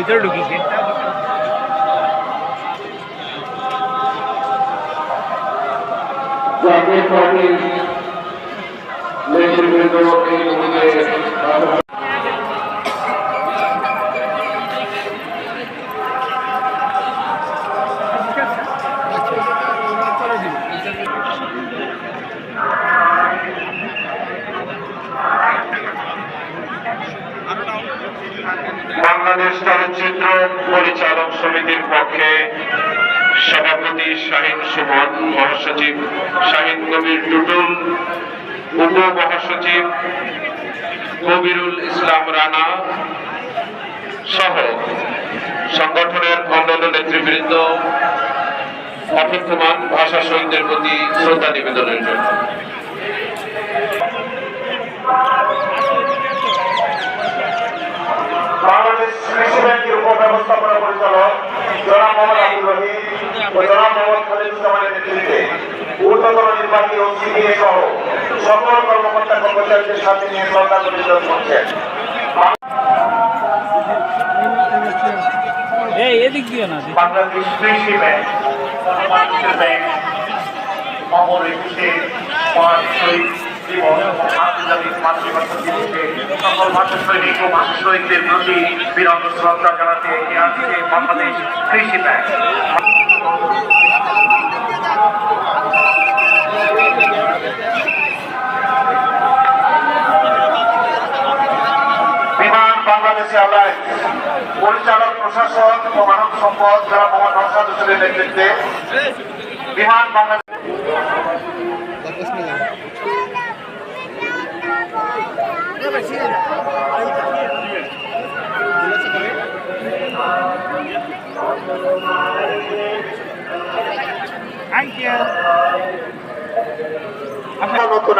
ভিতরে ঢুকিছে। জাতীয় পার্টির নেতৃবৃন্দ এই মুহূর্তে বাংলাদেশ চলচ্চিত্র পরিচালক সমিতির পক্ষে সভাপতি শাহিন সুমন, মহাসচিব শাহিন কবির টুটুল, উপ মহাসচিব কবিরুল ইসলাম রানা সহ সংগঠনের অন্যান্য নেতৃবৃন্দ অপেক্ষমান ভাষা শহীদদের প্রতি শ্রদ্ধা নিবেদনের জন্য বাংলাদেশ কৃষি ব্যাংকের উপব্যবস্থাপনা পরিচালক জনাব মোহাম্মদ আব্দুর রহিম ও জনাব মোহাম্মদ খালিদুজ্জামানের নেতৃত্বে ঊর্ধ্বতন নির্বাহী ও সিডিএ সহ সকল কর্মকর্তা কর্মচারীদের সাথে নিয়ে শ্রদ্ধা নিবেদন করছেন। বাংলাদেশ কৃষি ব্যাংক বাংলাদেশের ব্যাংক অমর একুশে শহীদ জীবন আন্তর্জাতিক মাতৃভাষা দিবসে সকল ভাষা সৈনিক ও ভাষা শহীদদের প্রতি বিনম্র শ্রদ্ধা জানাতে এগিয়ে আসছে বাংলাদেশ কৃষি ব্যাংক। বিমান বাংলাদেশ এয়ারলাইন্স পরিচালক প্রশাসন ও মানব সম্পদ যারা মোহাম্মদ নওশাদ হোসেনের নেতৃত্বে বিমান বাংলাদেশ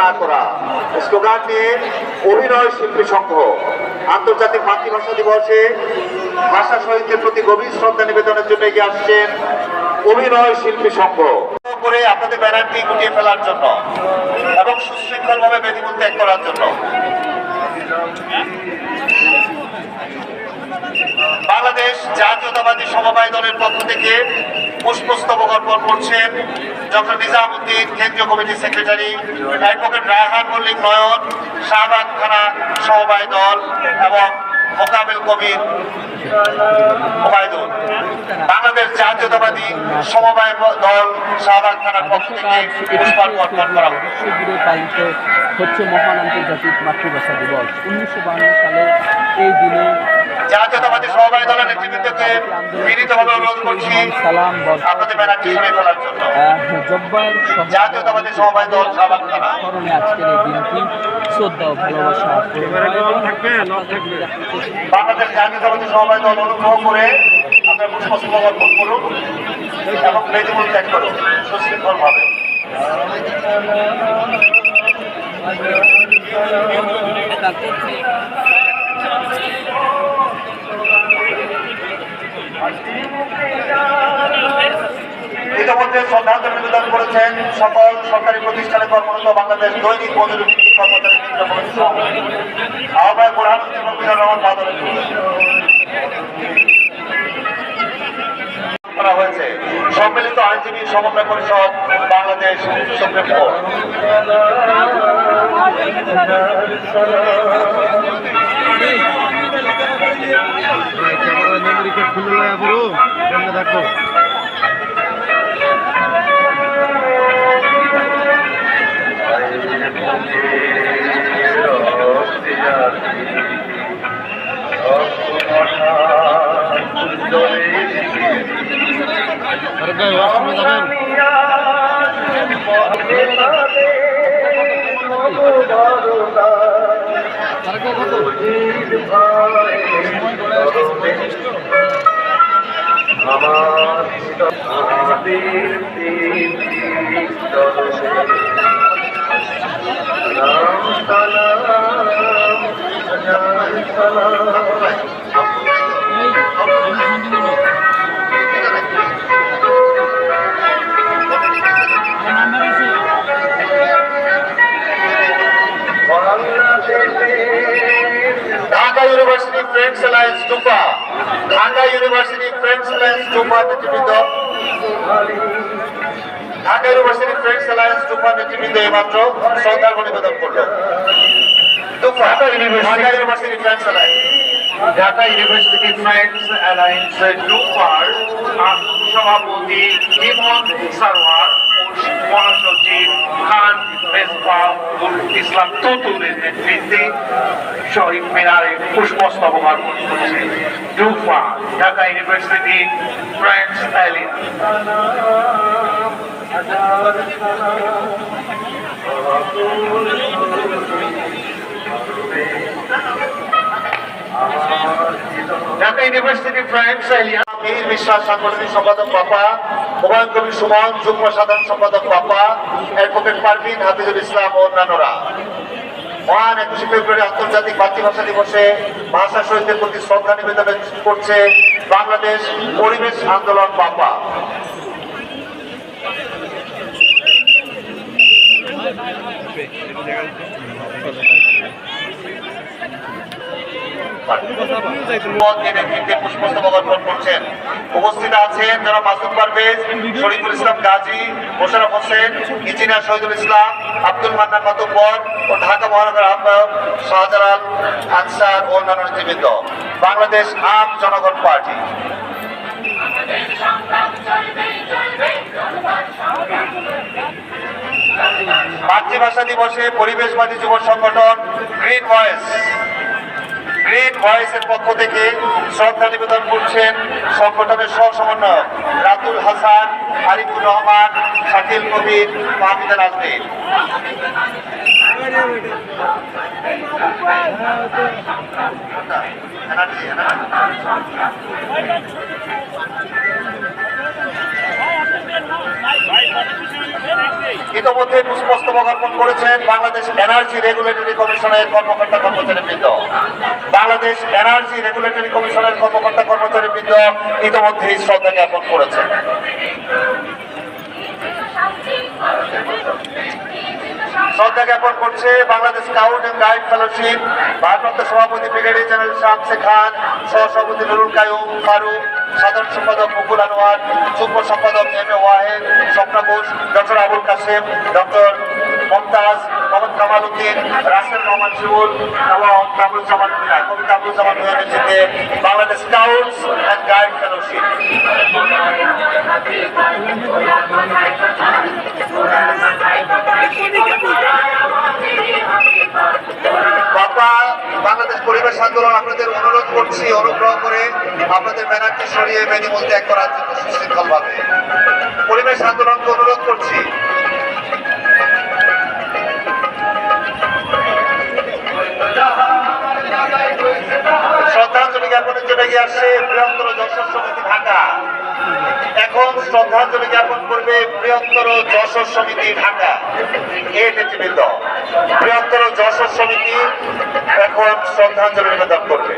না করা স্লোগান নিয়ে অভিনয় শিল্পী সংঘ আন্তর্জাতিক মাতৃভাষা দিবসে ভাষা শহীদদের প্রতি গভীর শ্রদ্ধা নিবেদনের জন্য এগিয়ে আসছেন অভিনয় শিল্পী সংঘ করে আপনাদের ব্যানারটি গুটিয়ে ফেলার জন্য এবং সুশৃঙ্খলভাবে বেদিমূল ত্যাগ করার জন্য। বাংলাদেশ জাতীয়তাবাদী সমবায় দলের পক্ষ থেকে পুষ্পস্তবক অর্পণ করছেন ডক্টর নিজামউদ্দিন, কেন্দ্রীয় কমিটির সেক্রেটারি, অ্যাডভোকেট রায়হান মল্লিক নয়ন, শাহবাগ থানা সমবায় দল এবং মোকাবেল কবির ওবায়দুল। বাংলাদেশ জাতীয়তাবাদী সমবায় দল শাহবাগ থানার পক্ষ থেকে পুষ্পার্ঘ্য অর্পণ করা পালিত হচ্ছে মহান আন্তর্জাতিক মাতৃভাষা দিবস। 1952 সালে এই দিনে জাতীয়তাবাদী সমবায় দলের নেতৃবৃন্দকে বিনীতভাবে অনুরোধ করছি আপনাদের ব্যানারটি সরিয়ে ফেলার জন্য। জাতীয়তাবাদী সমবায় দল শাহবাগ থানা স্মরণে আজকের এই দিনটি শ্রদ্ধা ও ভালোবাসা। বাংলাদেশ জাতীয়তাবাদী সমবায় দল অনুগ্রহ করে আপনার পুষ্পস্তবক অর্পণ করুন এবং বেদিমূল ত্যাগ করুন সুশৃঙ্খলভাবে। ইতিমধ্যে শ্রদ্ধাঞ্জলি নিবেদন করেছেন সকল সরকারি প্রতিষ্ঠানে কর্মরত বাংলাদেশ দৈনিক মজুরি ভিত্তিক কর্মচারী আহ্বায়ক বুরহানুদ্দিন রহমান বাদল করা হয়েছে। সম্মিলিত আইনজীবী সমন্বয় পরিষদ বাংলাদেশ সুপ্রিম কোর্ট। দেখো Dhaka university friends alliance DUPA Dhaka university friends alliance ডুপার নেতৃবৃন্দ, ঢাকা ইউনিভার্সিটি ফ্রেন্ডস অ্যালায়েন্স ডুপার নেতৃবৃন্দ এইমাত্র শ্রদ্ধার্ঘ্য নিবেদন করলো। Dhaka university friends alliance, Dhaka university friends alliance ডুপার সভাপতি ইমন সারওয়ার ও মহাসচিব খান মেজবাহুল ইসলাম তুতুলের নেতৃত্বে শহীদ মিনারে পুষ্পস্তবক অর্পণ করছে। DUPA Dhaka university friends alliance. Dhaka university friends alliance Mir Biswas সাংগঠনিক সম্পাদক বাপা, হুমায়ুন কবির সুমন যুগ্ম সাধারণ সম্পাদক বাপা, অ্যাডভোকেট পারভিন, হাফিজুল ইসলাম ও অন্যান্যরা মহান 21শে ফেব্রুয়ারি আন্তর্জাতিক মাতৃভাষা দিবসে ভাষা শহীদদের প্রতি শ্রদ্ধা নিবেদন করছে বাংলাদেশ পরিবেশ আন্দোলন বাপা। পুষ্পস্তবক অর্পণ করছেন। উপস্থিত আছেন যারা মাসুদ পারভেজ, শরীফুল ইসলাম গাজী, মোশাররফ হোসেন, ইঞ্জিনিয়ার শহীদুল ইসলাম, আব্দুল মান্নান মাতুব্বর ও ঢাকা মহানগর আহ্বায়ক শাহজালাল আনসার ও অন্যান্য নেতৃবৃন্দ। বাংলাদেশ আম জনগণ পার্টি। মাতৃভাষা দিবসে পরিবেশবাদী যুব সংগঠন গ্রিন ভয়েসের পক্ষ থেকে শ্রদ্ধা নিবেদন করছেন সংগঠনের সহ সমন্বয়ক রাতুল হাসান, আরিফুর রহমান, শাকিল কবির, মাহমুদা নাজনীন। ইতিমধ্যে পুষ্পস্তবক অর্পণ করেছেন বাংলাদেশ এনার্জি রেগুলেটরি কমিশনের কর্মকর্তা কর্মচারীবৃন্দ। বাংলাদেশ এনার্জি রেগুলেটরি কমিশনের কর্মকর্তা কর্মচারীবৃন্দ ইতিমধ্যেই শ্রদ্ধা জ্ঞাপন করেছেন। শ্রদ্ধা জ্ঞাপন করছে Bangladesh scout and guide fellowship ভারপ্রাপ্ত সভাপতি ব্রিগেডিয়ার জেনারেল শামসে খান, সহসভাপতি নুরুল কায়ুম ফারুক, সাধারণ সম্পাদক মুকুল আনোয়ার, যুগ্ম সম্পাদক M A Wahed, Swapna Ghosh, doctor Abul Kasem, doctor Mumtaz, Mohammad Kamal Uddin, Rasel Rahman শিবুল এবং কামরুজ্জামান ভূঁইয়া, কবি কামরুজ্জামান ভূঁইয়ার নেতৃত্বে Bangladesh scouts and guide fellowship. বাবা বাংলাদেশ পরিবেশ আন্দোলন আপনাদের অনুরোধ করছি অনুগ্রহ করে আপনাদের ব্যানারটি সরিয়ে বেনিমূল ত্যাগ করার জন্য সুশৃঙ্খল ভাবে পরিবেশ আন্দোলনকে অনুরোধ করছি। শ্রদ্ধাঞ্জলি জ্ঞাপনের জন্য এগিয়ে আসছে বৃহত্তর যশোর সমিতি ঢাকা। এখন শ্রদ্ধাঞ্জলি জ্ঞাপন করবে বৃহত্তর যশোর সমিতি ঢাকা এর নেতৃবৃন্দ। বৃহত্তর যশোর সমিতি এখন শ্রদ্ধাঞ্জলি নিবেদন করবে।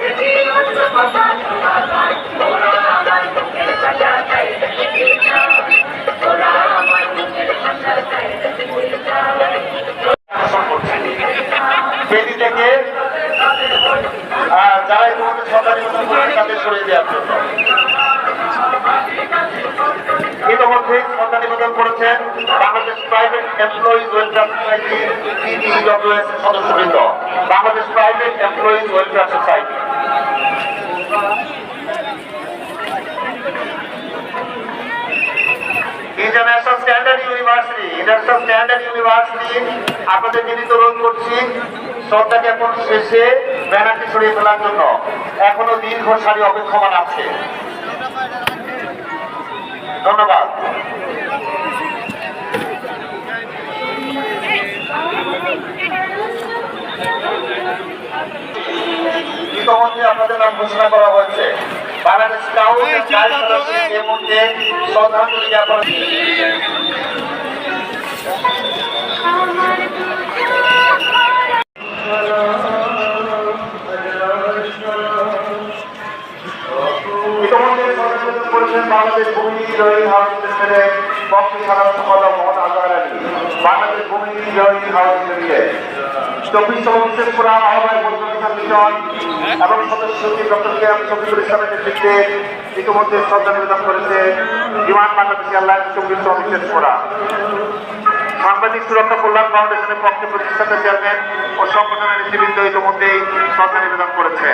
বেদি থেকে যারা ইতিমধ্যে শ্রদ্ধা নিবেদন করেন তাদের সরিয়ে দেওয়ার জন্য ইতিমধ্যে শ্রদ্ধা নিবেদন করেছেন Bangladesh private employees welfare society PDEWS এর সদস্যবৃন্দ। Bangladesh private employees welfare society. International standard university আপনাদের বিনীত অনুরোধ করছি শ্রদ্ধা জ্ঞাপন শেষে ব্যানারটি সরিয়ে ফেলার জন্য। এখনো দীর্ঘ সারি অপেক্ষমান আছে। ধন্যবাদ। ইতিমধ্যে আপনাদের নাম ঘোষণা করা হয়েছে। Bangladesh scout and guide fellowship এর মধ্যে শ্রদ্ধাঞ্জলি জ্ঞাপন। ইতিমধ্যে শ্রদ্ধাঞ্জলি করেছেন বাংলাদেশ ভূমি জয়ী হাউস লিমিটেডের পক্ষে সাধারণ সম্পাদক মোহাম্মদ আজহার আলী। বাংলাদেশ ভূমি জয়ী হাউস লিমিটেড। 24তম বিশেষ ফোরাম আহ্বায়ক বদরুল ইসলাম মিশন এবং সদস্য সচিব ডক্টর কে এম শফিকুল ইসলামের নেতৃত্বে ইতিমধ্যে শ্রদ্ধা নিবেদন করেছে বিমান বাংলাদেশ এয়ারলাইন্স 24তম বিশেষ ফোরাম। সাংবাদিক সুরক্ষা কল্যাণ ফাউন্ডেশনের পক্ষে প্রতিষ্ঠাতা চেয়ারম্যান ও সংগঠনের নেতৃবৃন্দ ইতিমধ্যেই শ্রদ্ধা নিবেদন করেছে।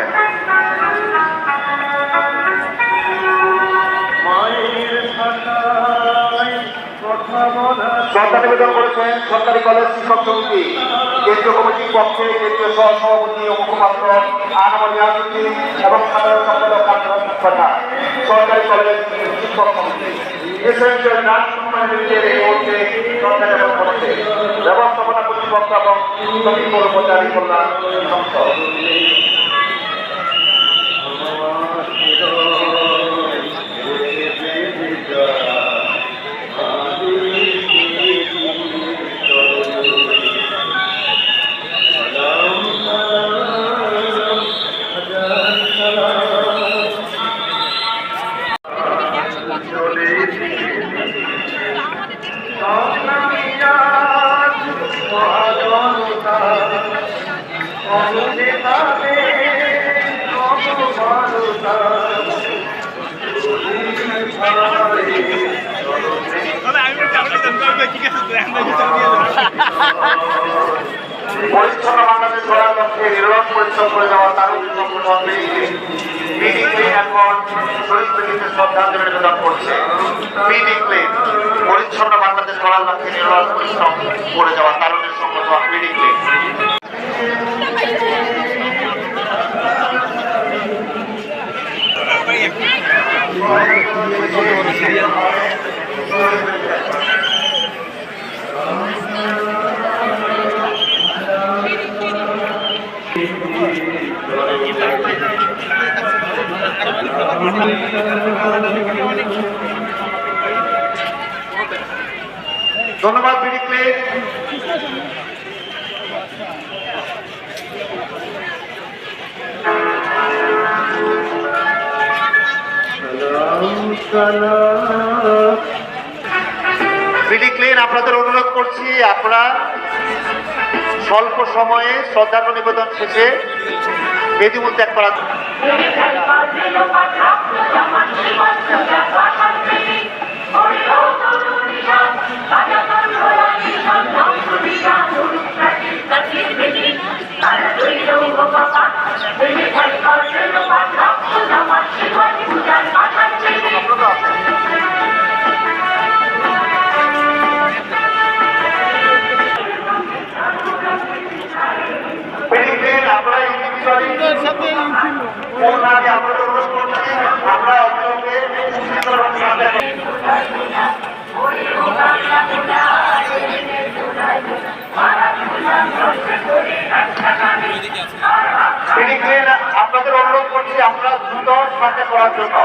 শ্রদ্ধা নিবেদন করেছেন সরকারি কলেজ শিক্ষক সমিতি কেন্দ্রীয় কমিটির পক্ষে কেন্দ্রীয় সহসভাপতি ও মুখপাত্র আনোয়ার ইয়াসুদ্দিন এবং সাধারণ সম্পাদক সরকারি কলেজ শিক্ষক সমিতি ব্যবস্থাপনা কর্তৃপক্ষ এবং কর্মচারী কল্যাণ সংস্থা। পরিচ্ছন্ন বাংলাদেশ গড়ার লক্ষ্যে নিরলস পরিশ্রম করে যাওয়া তারুণ্য সংগঠন এখন শহীদ শ্রদ্ধাঞ্জলি নিবেদন করছে। পরিচ্ছন্ন বাংলাদেশ গড়ার লক্ষ্যে নিরলস পরিশ্রম করে যাওয়া তারুণ্যের সংগঠন মিডিক্লিন। ধন্যবাদ মিডিক্লিন। মিডিক্লিন আপনাদের অনুরোধ করছি আপনারা স্বল্প সময়ে শ্রদ্ধার্ঘ নিবেদন শেষে বেদিমূল ত্যাগ করা। আপনাদের অনুরোধ করছি আপনারা দ্রুত সাথে করার জন্য।